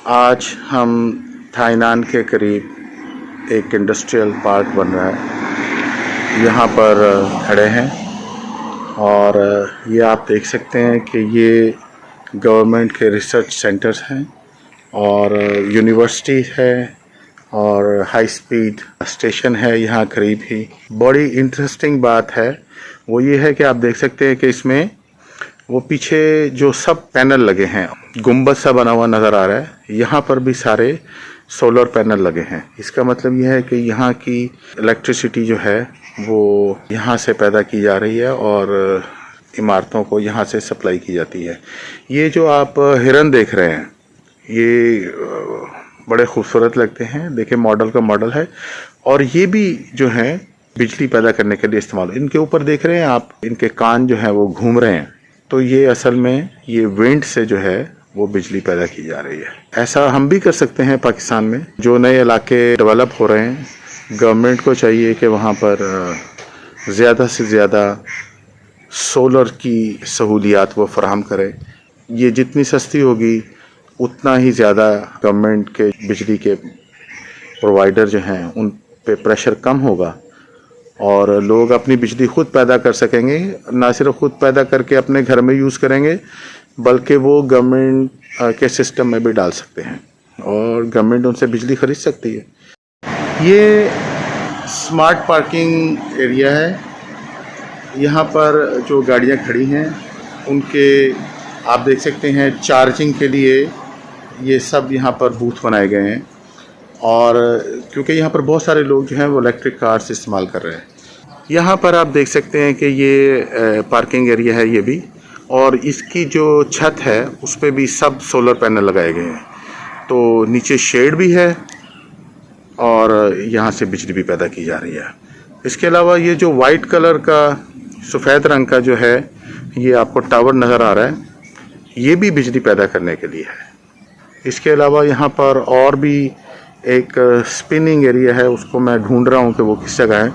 आज हम थाईनान के करीब एक इंडस्ट्रियल पार्क बन रहा है, यहाँ पर खड़े हैं और ये आप देख सकते हैं कि ये गवर्नमेंट के रिसर्च सेंटर्स हैं और यूनिवर्सिटी है और हाई स्पीड स्टेशन है यहाँ करीब ही। बड़ी इंटरेस्टिंग बात है वो ये है कि आप देख सकते हैं कि इसमें वो पीछे जो सब पैनल लगे हैं, गुंबद सा बना हुआ नज़र आ रहा है, यहाँ पर भी सारे सोलर पैनल लगे हैं। इसका मतलब यह है कि यहाँ की इलेक्ट्रिसिटी जो है वो यहाँ से पैदा की जा रही है और इमारतों को यहाँ से सप्लाई की जाती है। ये जो आप हिरन देख रहे हैं ये बड़े खूबसूरत लगते हैं, देखिए मॉडल का मॉडल है और ये भी जो है बिजली पैदा करने के लिए इस्तेमाल। इनके ऊपर देख रहे हैं आप, इनके कान जो है वो घूम रहे हैं, तो ये असल में ये विंड से जो है वो बिजली पैदा की जा रही है। ऐसा हम भी कर सकते हैं पाकिस्तान में। जो नए इलाके डेवलप हो रहे हैं, गवर्नमेंट को चाहिए कि वहाँ पर ज़्यादा से ज़्यादा सोलर की सहूलियात वो फराहम करें। ये जितनी सस्ती होगी उतना ही ज़्यादा गवर्नमेंट के बिजली के प्रोवाइडर जो हैं उन पे प्रेशर कम होगा और लोग अपनी बिजली खुद पैदा कर सकेंगे। ना सिर्फ खुद पैदा करके अपने घर में यूज़ करेंगे बल्कि वो गवर्नमेंट के सिस्टम में भी डाल सकते हैं और गवर्नमेंट उनसे बिजली खरीद सकती है। ये स्मार्ट पार्किंग एरिया है। यहाँ पर जो गाड़ियाँ खड़ी हैं उनके आप देख सकते हैं चार्जिंग के लिए ये सब यहाँ पर बूथ बनाए गए हैं और क्योंकि यहाँ पर बहुत सारे लोग जो हैं वो इलेक्ट्रिक कार्स इस्तेमाल कर रहे हैं। यहाँ पर आप देख सकते हैं कि ये पार्किंग एरिया है ये भी, और इसकी जो छत है उस पर भी सब सोलर पैनल लगाए गए हैं, तो नीचे शेड भी है और यहाँ से बिजली भी पैदा की जा रही है। इसके अलावा ये जो वाइट कलर का सफ़ेद रंग का जो है ये आपको टावर नज़र आ रहा है, ये भी बिजली पैदा करने के लिए है। इसके अलावा यहाँ पर और भी एक स्पिनिंग एरिया है, उसको मैं ढूंढ रहा हूँ कि वो किस जगह है,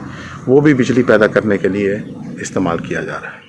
वो भी बिजली पैदा करने के लिए इस्तेमाल किया जा रहा है।